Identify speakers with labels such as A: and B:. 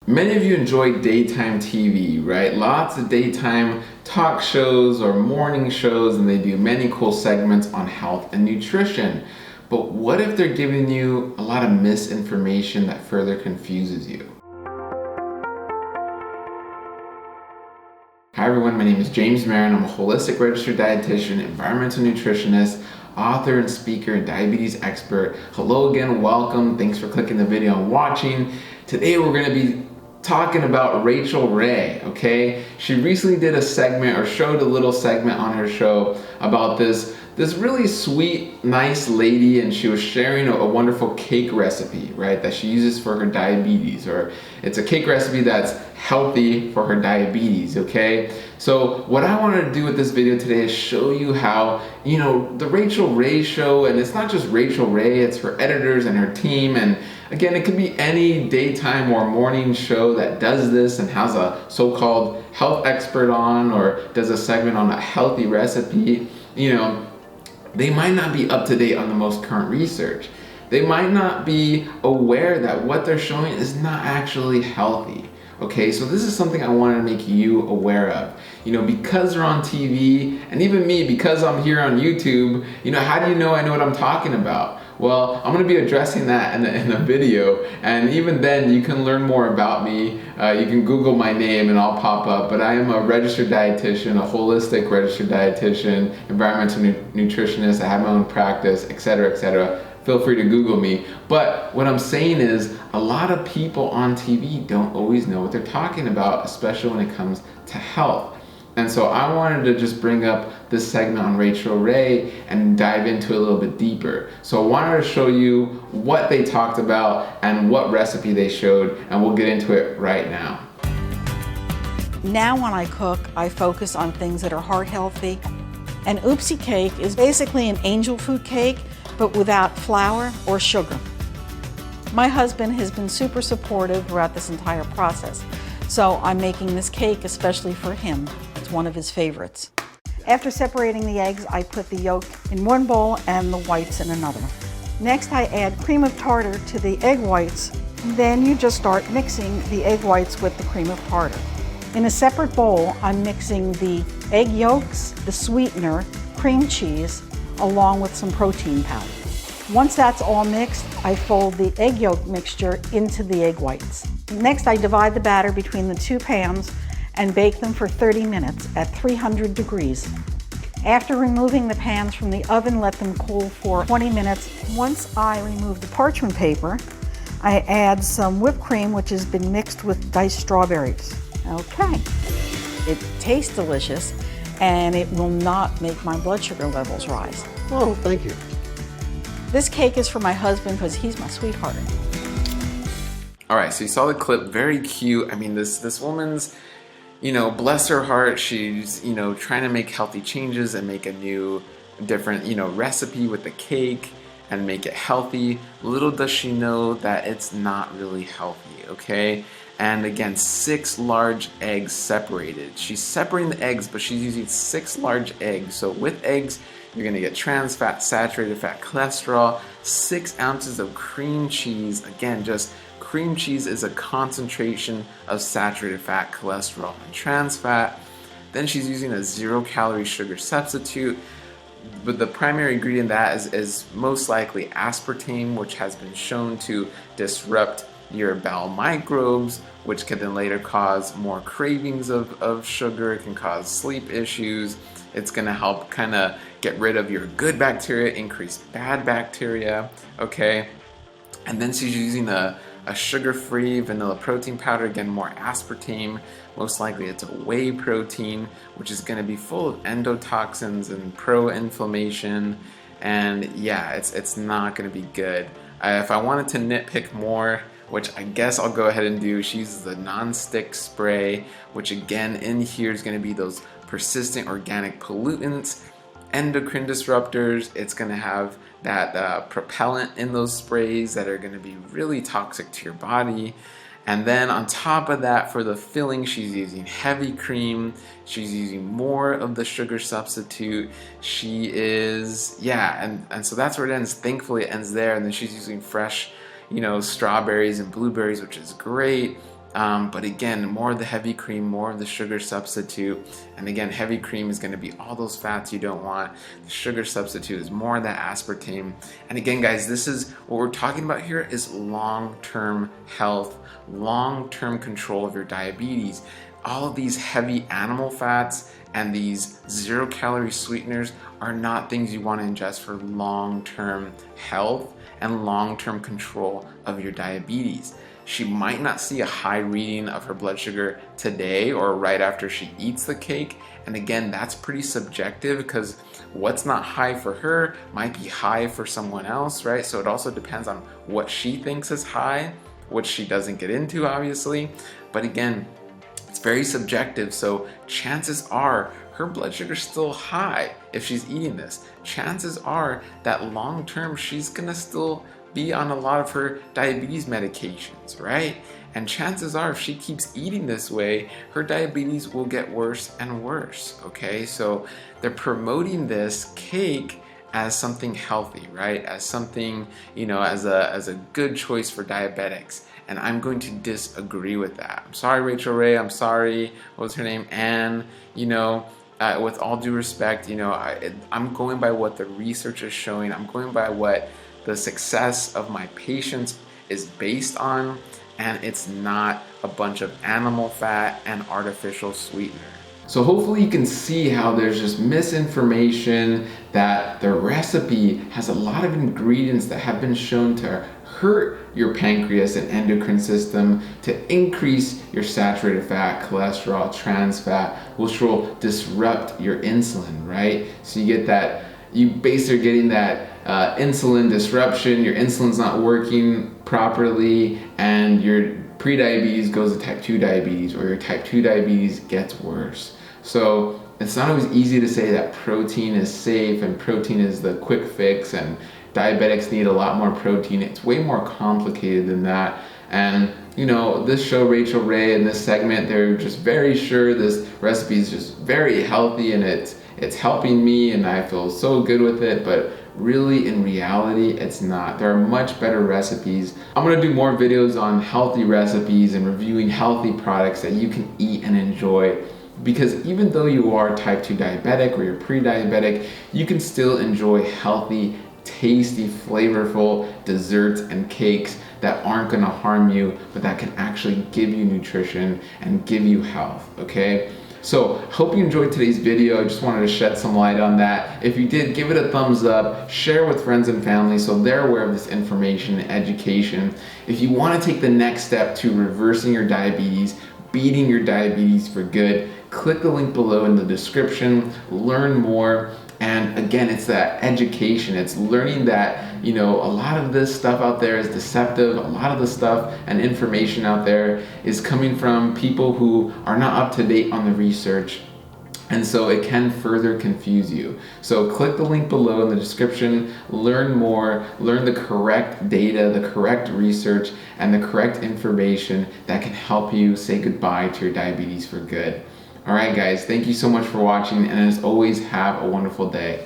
A: Many of you enjoy daytime TV, right? Lots of daytime talk shows or morning shows, and they do many cool segments on health and nutrition. But what if they're giving you a lot of misinformation that further confuses you? Hi everyone, my name is James Marin. I'm a holistic registered dietitian, environmental nutritionist, author and speaker, and diabetes expert. Hello again, welcome. Thanks for clicking the video and watching. Today we're going to be talking about Rachael Ray, okay? She recently did a segment or showed a little segment on her show about this really sweet, nice lady, and she was sharing a wonderful cake recipe, right, that she uses for her diabetes, or it's a cake recipe that's healthy for her diabetes, okay? So what I wanted to do with this video today is show you how, the Rachael Ray show, and it's not just Rachael Ray, it's her editors and her team, and again, it could be any daytime or morning show that does this and has a so-called health expert on or does a segment on a healthy recipe. They might not be up to date on the most current research. They might not be aware that what they're showing is not actually healthy. Okay, so this is something I want to make you aware of. Because they're on TV, and even me, because I'm here on YouTube, how do you know I know what I'm talking about? Well, I'm going to be addressing that in a video, and even then you can learn more about me. You can Google my name and I'll pop up, but I am a registered dietitian, a holistic registered dietitian, environmental nutritionist. I have my own practice, etc., etc. Feel free to Google me. But what I'm saying is a lot of people on TV don't always know what they're talking about, especially when it comes to health. And so I wanted to just bring up this segment on Rachael Ray and dive into it a little bit deeper. So I wanted to show you what they talked about and what recipe they showed, and we'll get into it right now.
B: Now when I cook, I focus on things that are heart healthy. An Oopsie cake is basically an angel food cake, but without flour or sugar. My husband has been super supportive throughout this entire process, so I'm making this cake especially for him. It's one of his favorites. After separating the eggs, I put the yolk in one bowl and the whites in another. Next, I add cream of tartar to the egg whites. Then you just start mixing the egg whites with the cream of tartar. In a separate bowl, I'm mixing the egg yolks, the sweetener, cream cheese, along with some protein powder. Once that's all mixed, I fold the egg yolk mixture into the egg whites. Next, I divide the batter between the two pans and bake them for 30 minutes at 300 degrees. After removing the pans from the oven, let them cool for 20 minutes. Once I remove the parchment paper, I add some whipped cream, which has been mixed with diced strawberries. Okay, it tastes delicious, and it will not make my blood sugar levels rise.
C: Oh, thank you.
B: This cake is for my husband because he's my sweetheart.
A: All right, so you saw the clip, very cute. I mean, this woman's, bless her heart, she's, trying to make healthy changes and make a new, different, recipe with the cake and make it healthy. Little does she know that it's not really healthy, okay? And again, 6 large eggs separated. She's separating the eggs, but she's using 6 large eggs. So with eggs, you're gonna get trans fat, saturated fat, cholesterol, 6 ounces of cream cheese. Again, just cream cheese is a concentration of saturated fat, cholesterol, and trans fat. Then she's using a 0-calorie sugar substitute. But the primary ingredient in that is most likely aspartame, which has been shown to disrupt your bowel microbes, which can then later cause more cravings of sugar. It can cause sleep issues. It's going to help kind of get rid of your good bacteria, increase bad bacteria, okay? And then she's using a sugar-free vanilla protein powder, again, more aspartame. Most likely it's a whey protein, which is going to be full of endotoxins and pro-inflammation. And yeah, it's not going to be good. If I wanted to nitpick more, which I guess I'll go ahead and do, she uses the non-stick spray, which again in here is going to be those persistent organic pollutants, endocrine disruptors. It's going to have that propellant in those sprays that are going to be really toxic to your body. And then on top of that, for the filling, she's using heavy cream. She's using more of the sugar substitute. She is, and so that's where it ends. Thankfully, it ends there. And then she's using fresh, strawberries and blueberries, which is great. But again, more of the heavy cream, more of the sugar substitute. And again, heavy cream is going to be all those fats you don't want. The sugar substitute is more of that aspartame. And again, guys, this is what we're talking about here is long-term health, long-term control of your diabetes. All of these heavy animal fats and these 0-calorie sweeteners are not things you want to ingest for long-term health and long-term control of your diabetes. She might not see a high reading of her blood sugar today or right after she eats the cake. And again, that's pretty subjective because what's not high for her might be high for someone else, right? So it also depends on what she thinks is high, which she doesn't get into, obviously. But again, it's very subjective. So chances are her blood sugar is still high if she's eating this. Chances are that long term she's gonna still be on a lot of her diabetes medications, right? And chances are if she keeps eating this way, her diabetes will get worse and worse, okay? So they're promoting this cake as something healthy, right? As something, you know, as a good choice for diabetics. And I'm going to disagree with that. I'm sorry, Rachel Ray. I'm sorry, what was her name? Anne, you know, with all due respect, you know, I'm going by what the research is showing. I'm going by what the success of my patients is based on, and it's not a bunch of animal fat and artificial sweetener. So hopefully you can see how there's just misinformation, that the recipe has a lot of ingredients that have been shown to hurt your pancreas and endocrine system, to increase your saturated fat, cholesterol, trans fat, which will disrupt your insulin, right? So you get that, you basically are getting that insulin disruption, your insulin's not working properly, and your prediabetes goes to type 2 diabetes, or your type 2 diabetes gets worse. So it's not always easy to say that protein is safe and protein is the quick fix and diabetics need a lot more protein. It's way more complicated than that. And you know, this show, Rachel Ray, in this segment, they're just very sure this recipe is just very healthy and it's helping me and I feel so good with it, but really in reality it's not. There are much better recipes. I'm gonna do more videos on healthy recipes and reviewing healthy products that you can eat and enjoy, because even though you are type 2 diabetic or you're pre-diabetic, you can still enjoy healthy, tasty, flavorful desserts and cakes that aren't gonna harm you, but that can actually give you nutrition and give you health, okay? So, hope you enjoyed today's video. I just wanted to shed some light on that. If you did, give it a thumbs up, share with friends and family so they're aware of this information and education. If you want to take the next step to reversing your diabetes, beating your diabetes for good, click the link below in the description, learn more. And again, it's that education. It's learning that, you know, a lot of this stuff out there is deceptive. A lot of the stuff and information out there is coming from people who are not up to date on the research. And so it can further confuse you. So click the link below in the description, learn more, learn the correct data, the correct research, and the correct information that can help you say goodbye to your diabetes for good. All right, guys, thank you so much for watching, and as always, have a wonderful day.